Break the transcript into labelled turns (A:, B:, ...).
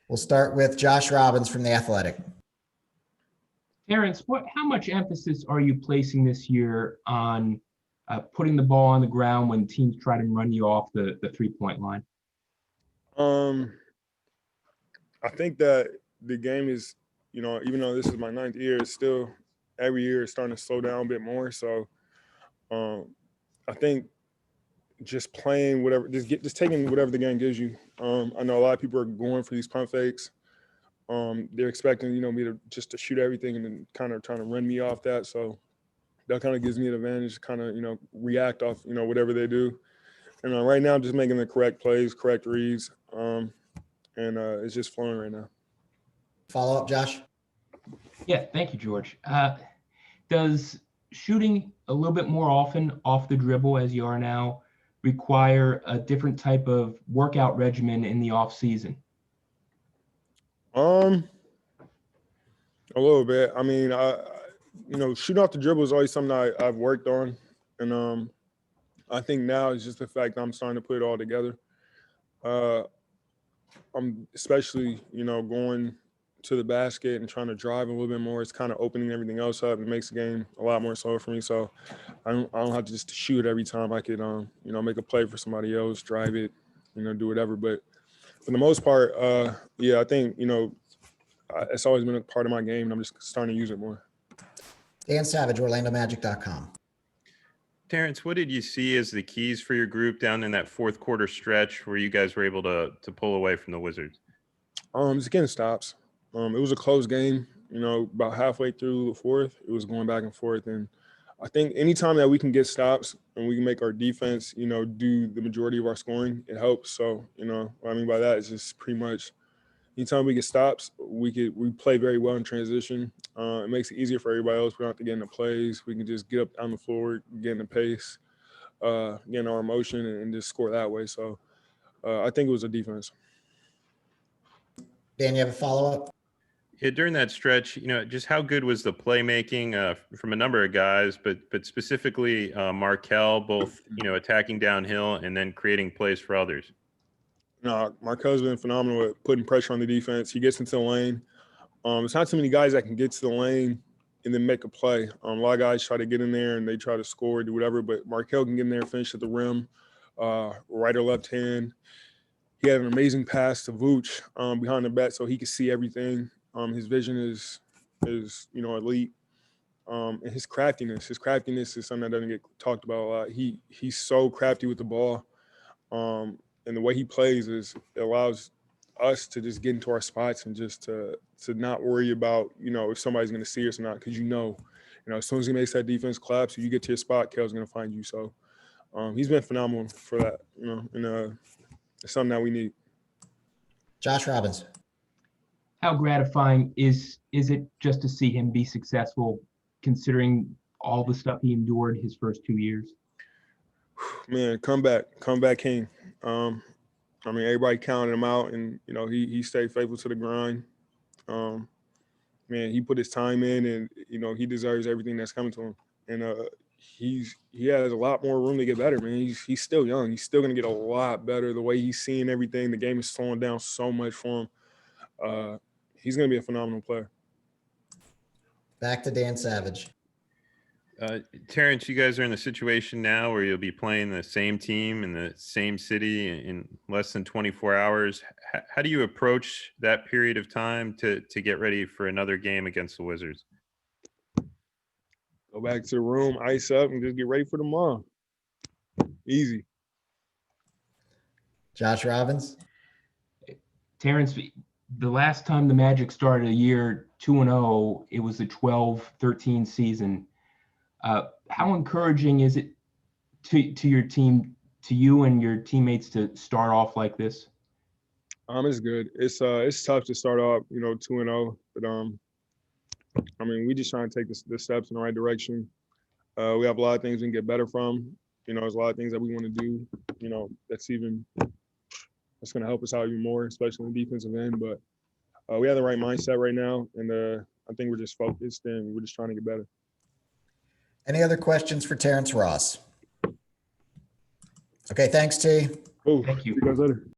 A: We'll start with Josh Robbins from The Athletic.
B: Terrence, how much emphasis are you placing this year on putting the ball on the ground when teams try to run you off the three-point line?
C: I think that the game is, even though this is my 9th year, it's still every year it's starting to slow down a bit more. So I think just playing whatever, just taking whatever the game gives you. I know a lot of people are going for these pump fakes. They're expecting, me to shoot everything and then kind of trying to run me off that. So that kind of gives me an advantage to kind of, react off, whatever they do. And right now I'm just making the correct plays, correct reads. And it's just flowing right now.
A: Follow up, Josh?
B: Yeah, thank you, George. Does shooting a little bit more often off the dribble as you are now require a different type of workout regimen in the off season?
C: A little bit. I mean, shooting off the dribble is always something I've worked on. And I think now it's just the fact that I'm starting to put it all together. I'm especially, going to the basket and trying to drive a little bit more. It's kind of opening everything else up. It makes the game a lot more slow for me. So I don't have to just shoot every time. I could, make a play for somebody else, drive it, do whatever. But for the most part, I think, it's always been a part of my game, and I'm just starting to use it more.
A: Dan Savage, OrlandoMagic.com.
D: Terrence, what did you see as the keys for your group down in that fourth quarter stretch where you guys were able to pull away from the Wizards?
C: Just getting stops. It was a close game, about halfway through the fourth, it was going back and forth. And I think anytime that we can get stops and we can make our defense, do the majority of our scoring, it helps. So, what I mean by that is just pretty much anytime we get stops, we play very well in transition. It makes it easier for everybody else. We don't have to get into plays. We can just get up on the floor, get in the pace, get in our emotion, and just score that way. So I think it was a defense.
A: Dan, you have a follow-up?
D: Yeah, during that stretch, just how good was the playmaking from a number of guys, but specifically Markelle, both, attacking downhill and then creating plays for others?
C: No, Markelle's been phenomenal at putting pressure on the defense. He gets into the lane. It's not too many guys that can get to the lane and then make a play. A lot of guys try to get in there and they try to score, do whatever, but Markelle can get in there and finish at the rim, right or left hand. He had an amazing pass to Vooch behind the back, so he could see everything. His vision is elite. And his craftiness is something that doesn't get talked about a lot. He's so crafty with the ball. And the way he plays it allows us to just get into our spots and just to not worry about, if somebody's going to see us or not, because as soon as he makes that defense collapse, you get to your spot, Kel's going to find you. So he's been phenomenal for that, and it's something that we need.
A: Josh Robbins.
B: How gratifying is it just to see him be successful, considering all the stuff he endured his first 2 years?
C: Man, come back king. Everybody counted him out, and he stayed faithful to the grind. Man, he put his time in, and he deserves everything that's coming to him. And he has a lot more room to get better, man. He's still young. He's still gonna get a lot better. The way he's seeing everything, the game is slowing down so much for him. He's gonna be a phenomenal player.
A: Back to Dan Savage.
D: Terrence, you guys are in a situation now where you'll be playing the same team in the same city in less than 24 hours. How do you approach that period of time to get ready for another game against the Wizards?
C: Go back to the room, ice up, and just get ready for tomorrow. Easy.
A: Josh Robbins.
B: Terrence, the last time the Magic started a year 2-0, it was the 12-13 season. How encouraging is it to your team, to you and your teammates, to start off like this?
C: It's good. It's tough to start off, 2-0, but we just trying to take the steps in the right direction. We have a lot of things we can get better from. There's a lot of things that we want to do. That's going to help us out even more, especially in the defensive end. But we have the right mindset right now, and I think we're just focused and we're just trying to get better.
A: Any other questions for Terrence Ross? Okay, thanks, T.
C: Cool.
B: Thank you.
C: See you guys later.